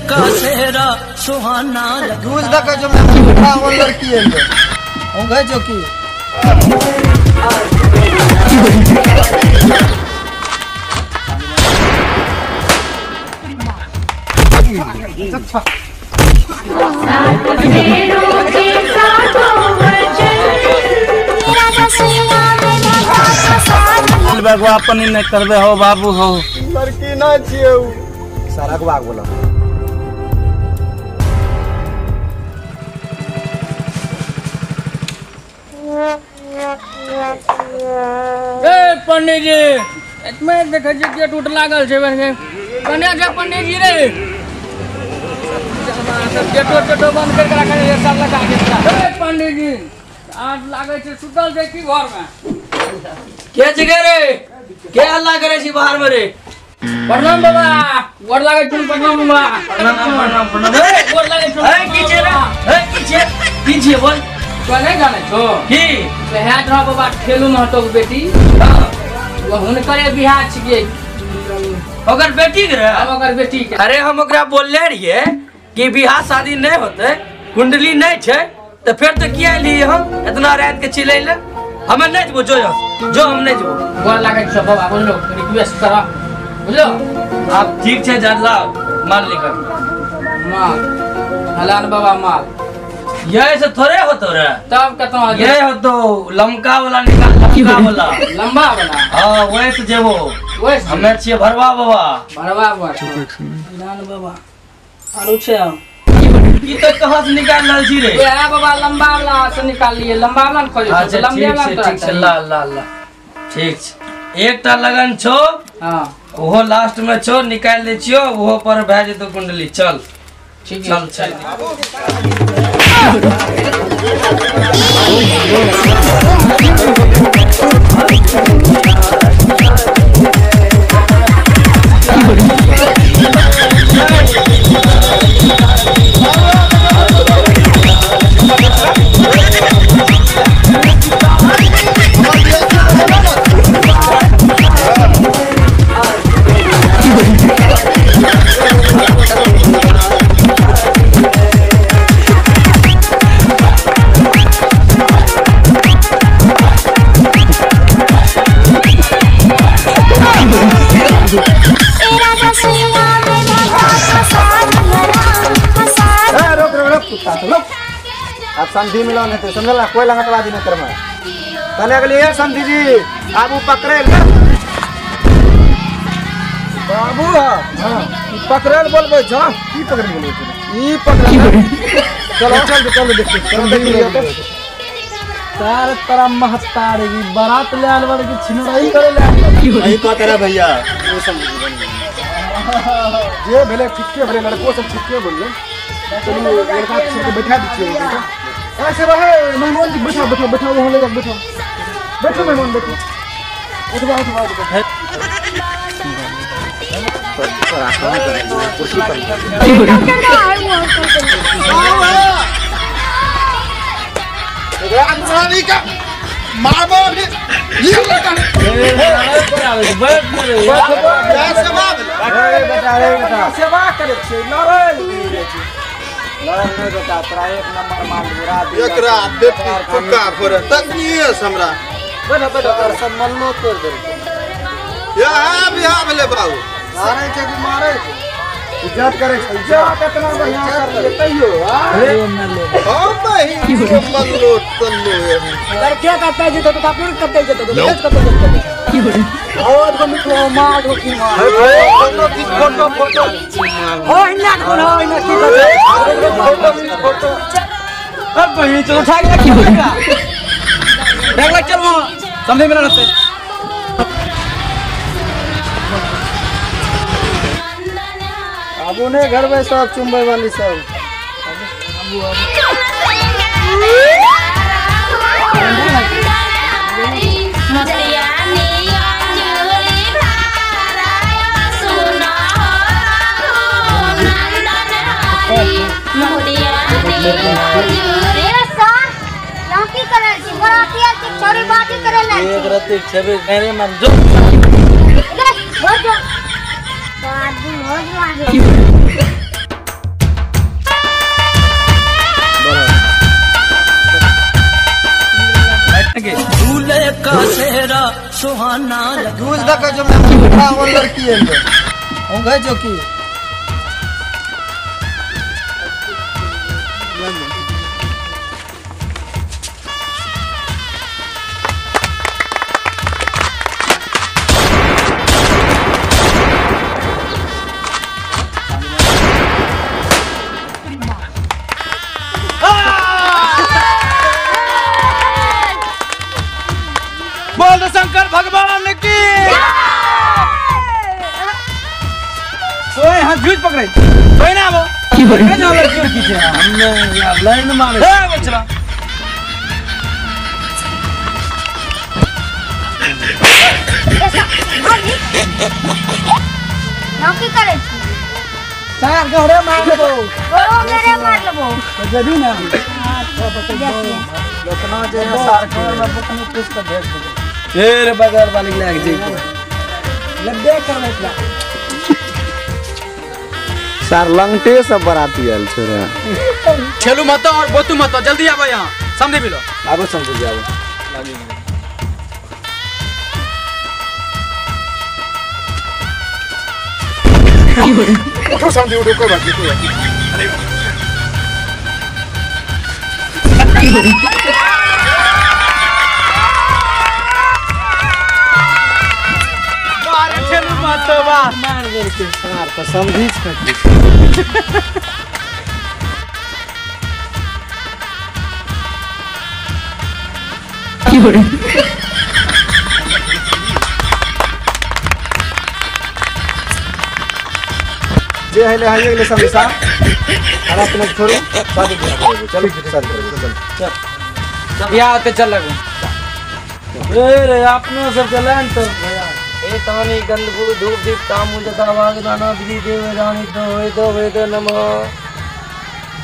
का सेहरा सुहाना दूध का जो मैं वो लड़की है वो गए जो की अपन ही नहीं करबे हो बाबू हो लड़की ना छिए सारा को बाग बोला ए पंडित जी इसमें देखे जी के टूट लागल छे कन्या जे पंडित जी रे सब गेटो बंद करके रखा है सब लगा के ए पंडित जी आज लागे छे सुतल छे की घर में के जगह रे के हल्ला करे छी बाहर में रे प्रणाम बाबा गोर लागे तुम प्रणाम बाबा प्रणाम ए गोर लागे तुम ए की छे रे ए की छे बोल तो नहीं जाने छो की तो हैत रह बाबा ठेलू महतो के बेटी वो हुनकरे बियाह छिए ओकर बेटी के रे ओकर बेटी के अरे हम ओकरा बोलले रहिए कि बियाह शादी नहीं होते कुंडली नहीं छे तो फिर तो किया लिए हम इतना रात के चिल्लै ले हमें नहीं जबो जो हम नहीं जबो गोर लागे छो बाबा बोलो रिक्वेस्ट करा बोलो आप ठीक छे जल्ला मान लेकर मां हलाल बाबा माल ये से थोड़े होतो रे तब कतो ये होतो लमका वाला निकाल लमका वाला लंबा वाला हां वही से जेबो वही हमें छिए भरवा बाबा बाबा हलाल बाबा आरो छे ई तो कहां से निकाल लाल छी रे ये है बाबा लंबा वाला से निकाल लिए लंबा वाला न खोज अच्छा लंबे वाला ठीक छै अल्लाह ठीक छै एकटा लगन छो हां ओहो लास्ट में छो निकाल दे छियो ओहो पर भए जेतो कुंडली चल ठीक चल चल आप संधि मिलो नहीं समझला कोई लंगटबाजी नहीं करना तने के लिए संधि जी आप पकड़े बाबू हां पकड़ल बोलबे जा की पकड़ बोले ई पकड़ चलो चल देखते चल देखिए तार तरह महत्ता रे बारात ले आल वाले की छिनराई करे ले नहीं को तेरा भैया ये संधि ये भेले ठीक है भेले लड़को सब ठीक है बोल चलो लड़का से बैठा दीजिए ऐसे रहे मेहमान जी बैठा वहां ले बैठो मेहमान बैठो उठवा कुर्सी पर अंसानी का मारबो ये लड़का बेटा सेवा करे छे नारायण नहीं बेटा तोरा एक नंबर माल गिरा दे एकरा बेटी फुक्का फोरे तकनीय हमरा बैठो और सब मल्लो तोड़ दे या बिहार भेले बाबू मारे के कि मारे इज्जत करे इज्जत कितना बढ़िया कर देतैयो अरे ओ भाई मल्लो तल्लो अगर क्या करता है तो काफी करते है तो बेच करते की बोले और को मिलो मार को की मार फोटो हो इना की फोटो अब भाई चलो उठा के की बोलेगा देख ले चलो समझे मेरा रहते अबू ने घर में सब चुम्बे वाली सब एक रत्ती छबे मेरे मन जो का चेहरा सुहाना यूज देखे जो मैं वो लड़की है हम गए जो की बोल शंकर भगवान की सोए हाथ जूझ पकड़े सोए ना वो क्या जो लड़की और पीछे हमने यार लाइन मारे ए बचरा नौकी करे छी सार घरे मार लेबो ओ घरे मार लेबो तो जदी ना लखनऊ जे सार घर में बुकनी पीस के भेज दो फिर बगल वाली लाग जी लड्डे करवे ला सार लंगटे सब बराती आल छोरा खेलू मत और बोतू मत जल्दी आवा यहां समझे मिलो आबो समझ जाओ उठो समझी उठो कोई बात नहीं कोई बात मारे खेलू मत बा मार दे के सार तो समझीस कर जे है ले हाई ले समझा और अपने छोड़ो शादी चलो शादी करो चल बियाह होते चल लगो ए रे अपने सब चलन तो भैया ए तानी गंधपू धूप दीप तामू जता वाग नाना विधि देव रानी तो होय दो वेद नमः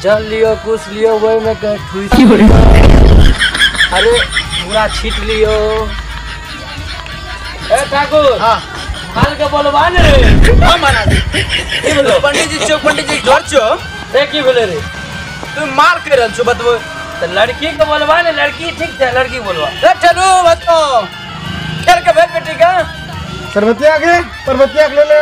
जल लियो कुछ लियो वही में कह ठुई अरे पूरा छीट लियो ए ठाकुर हां हाल के बोलबा ने रे हां माना की बोलो पंडित जी घर छो ए की बोले रे तू मार के रहल छो बतबो तो लड़की के बोलबा ने लड़की ठीक है लड़की बोलबा ए चलो बतो खेल के भेज बेटी का पर्वती आगे ले ले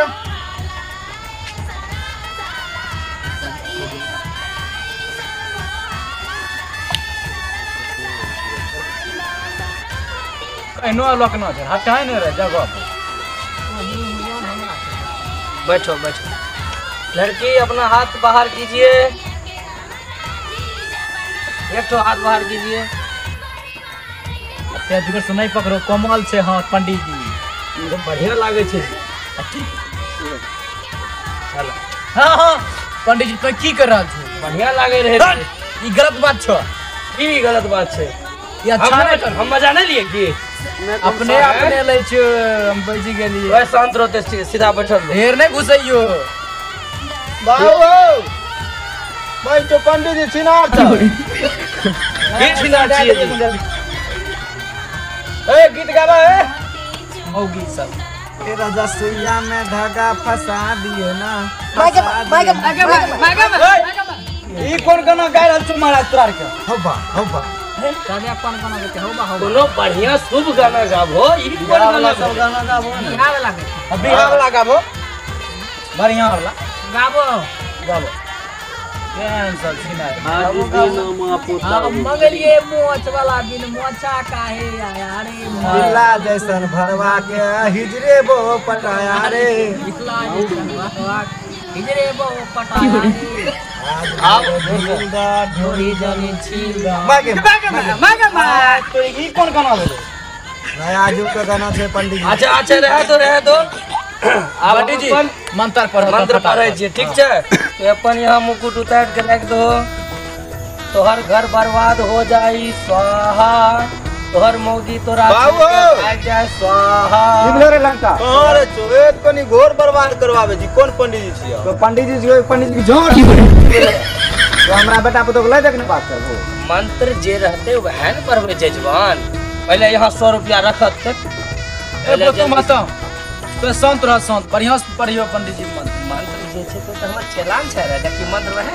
कहिनो लोक न छै हटाए न रे जगह बैठो बैठो लड़की अपना हाथ बाहर कीजिए एक तो हाथ बाहर कीजिए ते जुगर सुनाई पकड़ो कमाल छै हां पंडित जी ये तो बढ़िया लागे छे चलो हां हां पंडित जी तो की कर रहल छो बढ़िया लागे रहे ई गलत बात छो ई गलत बात छे ये अच्छा नहीं कर हम मजा नहीं लिए की अपने ले छो हम बैठी गेली वह शांत रहते सीधा बैठल रहो। ढेर नहीं घुसैयो बाबू भाई तो पंडित जी छिनार था ये छिना चाहिए ए गीत गावा है ओ गीत सब तेरा रसोईया में धागा फंसा दिए ना ई कौन गाना गा रहल छो महाराज तोरा के हब्बा कोनो बढ़िया शुभ गाना गाबो ई कोन गाना सब गाना गाबो बिहार वाला गाबो बढ़िया वाला गाबो केन सब छिना मंगलिए मोच वाला बिन मोचा काहे आया रे दिला जैसन भरवा के हिजरे बो पटाया रे इतला हिजरे बो पटाया रे आप ढोरी जाने छीलगा मागे तो ई कौन गाना भेलो नया जुग का गाना छे पंडित जी अच्छा रहे तो पंडित जी मंत्र पढ़े छी ठीक छे तो अपन यहाँ मुकुट उतार के रख दो तोहर घर बर्बाद हो जाई स्वाहा तोहर मौगी तोरा बाबू! आ जाए स्वाहा निकलो रे लंका अरे चोरेत कनी घोर बर्बाद करवावे जी कोन पंडित जी छियै तो पंडित जी जोर तो हमरा बेटा पुतो को ले जाके बात करबो मंत्र जे रहते वह न पढ़वे जजवान पहले यहाँ 100 रुपया रखत थे ए तो मत तो शांत रह शांत बढ़िया से पढ़ियो पंडित जी मंत्र मंत्र जे छे तो हमर चलान छे रे कि मंत्र वह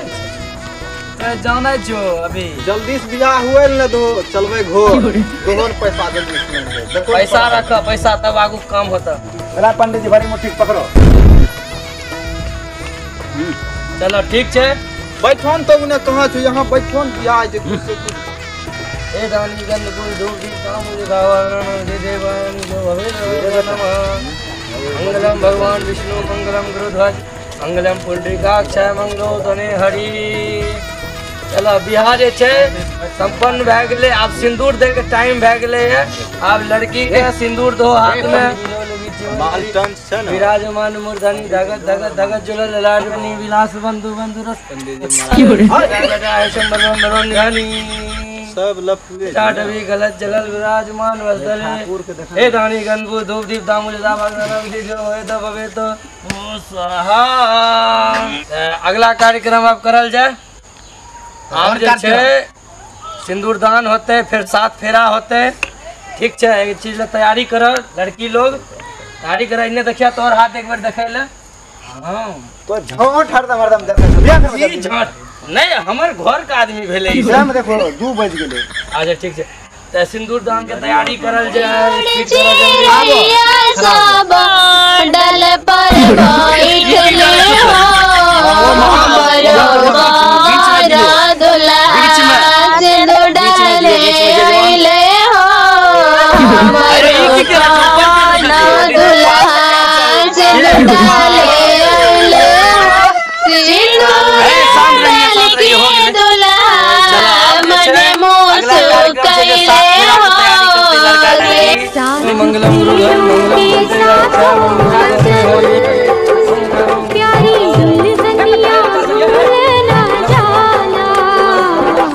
छै करे जाना छो अभी जल्दी से बियाह हुए न दो चलबे घोर दोनों पैसा जल्दी से पैसा रख पैसा तब आगू काम होता। अरे पंडित जी भरी मुट्ठी पकड़ो। चलो ठीक छे बैठन तो उन्हें कहाँ छो यहाँ बैठन बियाह जे कुछ से कुछ ए दानी गंध गुल धूप दीप काम उजावन जय देवान जो भवे नमः। मंगलम भगवान विष्णु मंगलम गुरुध्वज मंगलम पुंडरीकाक्ष मंगलोधने हरि। चलो बिहार जे छे संपन्न भए गेले। आप सिंदूर दे के टाइम भए गेले है। आप लड़की के सिंदूर दो हाथ में मालटन छ न विराजमान मूर्धनि धगत धगत धगत जुलल लाडनी विलास बंधु बंधु रस सब लफुए टाट भी गलत जगल विराजमान वसदले ए दानी गंधु धूप दीप दामुल दा भगवान जो होए तो भवे तो स्वाहा। अगला कार्यक्रम आप करल जाए। और जे छे सिंदूर दान होते फिर 7 फेरा होते। ठीक छे एक चीज ला तैयारी कर लड़की लोग तैयारी कर। इन्हें देखिया तोर हाथ एक बार देखे ले। हां तो झोंट हरदम हरदम देखै बियाह कर ई झट नहीं हमर घर का आदमी भेले ई में देखो 2 बज गेले। अच्छा ठीक छे त सिंदूर दान के तैयारी करल जाए। स्पीड करो जल्दी सब डल पर बैठले हो बरोबर दुल्हा सिंदूर डाले ले हो दुल्हा सिंदूर डाले ले मंगलम प्यारी दुल्हनिया भूलना जाना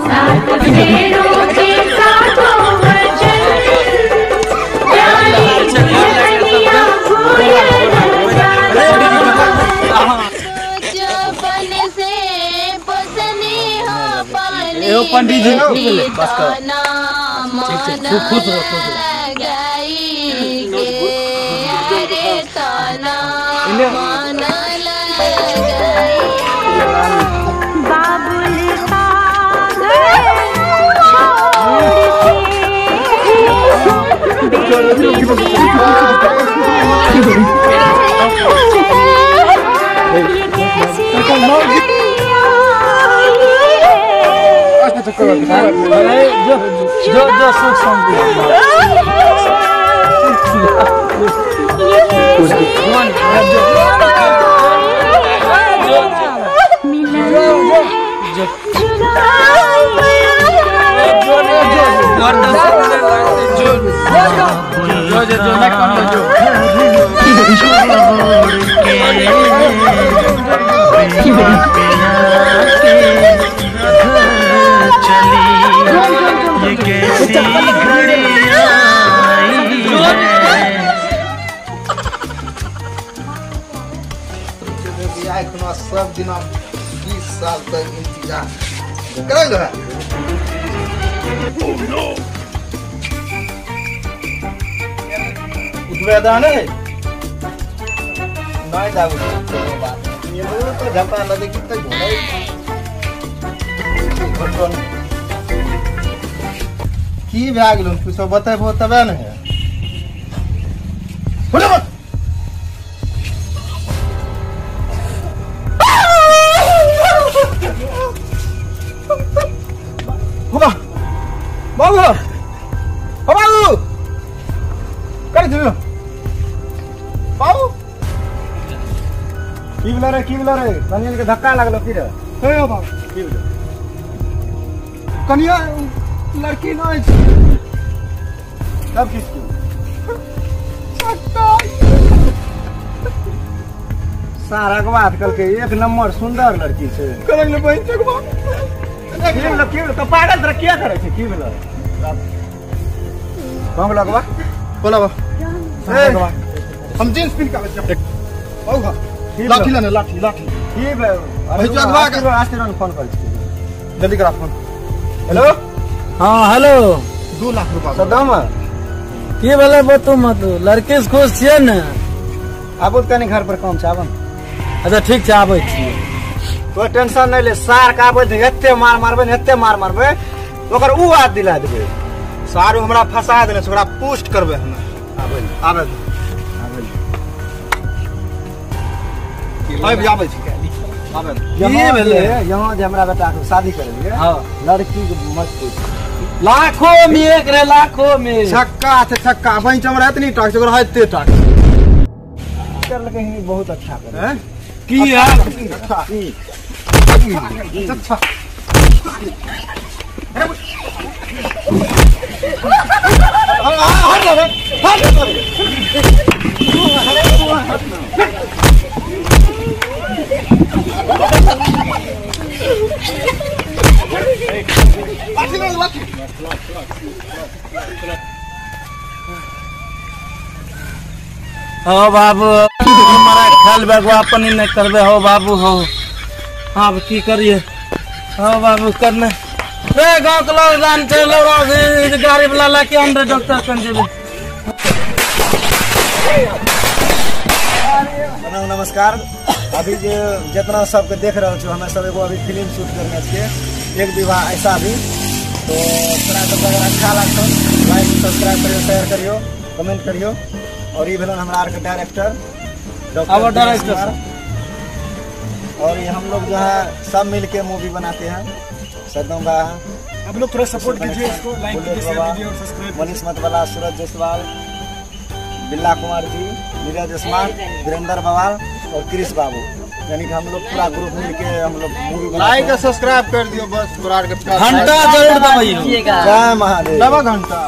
साथ फेरों के साथों वचन प्यारी दुल्हनिया भूलना जाना बचपन से पसने हो पाले पंडित जी बस कर खुश हो लगाई के अरे ताना मन लगाई बाबुल जो सुख शांति सब दिन 20 साल तक इंतजार करल है। उद्वेदन है नहीं जाऊ ये तो झपा लगे कितना घोड़े घटन की भए गेल कुछ बतेबो तबे न है। बाबू बाबू कर दियो बाबू की बोला रे कनिया के धक्का लागलो फिर हे बाबू की बोला कनिया लड़की नहीं छै सब किसकी सारा के बात कल के 1 नंबर सुंदर लड़की छै करल बहन के बात की तो पागल तरह क्या करे छै की बोला कौन लगवा बोला हम जींस पहन के औगा लाठी लाने लाठी लाठी की अरे जगवा के आशीर्वाद फोन कर जल्दी करा फोन। हेलो हाँ हेलो 2 लाख रुपया सदाम की बोले बतो मत लड़के से खुश छियै ने आबो कनी घर पर काम छै आबो। अच्छा ठीक छै आबै छी। तो टेंशन नहीं ले सार का बोल एते मार मारबे एते मार मारबे ओकर उ याद दिला देबे सार हमरा फंसा देने ओकरा पुष्ट करबे हम आबे आबे आबे आबे आबे ये भेले यहां जे हमरा बेटा के शादी करेंगे हां लड़की के मत पूछ लाखों में एक रे लाखों में छक्का से छक्का वहीं चमड़ा इतनी टाक ओकरा हते टाक कर लगे ही बहुत अच्छा करे हैं की है अच्छा अच्छा हो बाबू हमारा ख्याल बैगवा अपन ही नहीं करबे हो बाबू हो हाँ की करिए हो बाबू करने रे गांव के लोग जानते लोग गाड़ी वाला लाके अंदर डॉक्टर कन जेबे। नमस्कार अभी जो जितना सबके देख रहे हो हमें सब एगो अभी फिल्म शूट करने के एक विवाह ऐसा भी तो थोड़ा सब अगर अच्छा लगता लाइक सब्सक्राइब करियो शेयर करियो कमेंट करियो और ये भेलन हमारा के डायरेक्टर डॉक्टर और ये हम लोग जो है सब मिल के मूवी बनाते हैं सदम बा आप लोग थोड़ा सपोर्ट कीजिए इसको लाइक कीजिए शेयर कीजिए और सब्सक्राइब मनीष मतवाला सूरज जायसवाल बिल्ला कुमार जी नीरज स्मार्ट वीरेंद्र बवाल और कृष बाबू यानी कि हम लोग पूरा ग्रुप मिल के हम लोग मूवी लाइक और सब्सक्राइब कर दियो बस घंटा जरूर दबाइए जय महादेव घंटा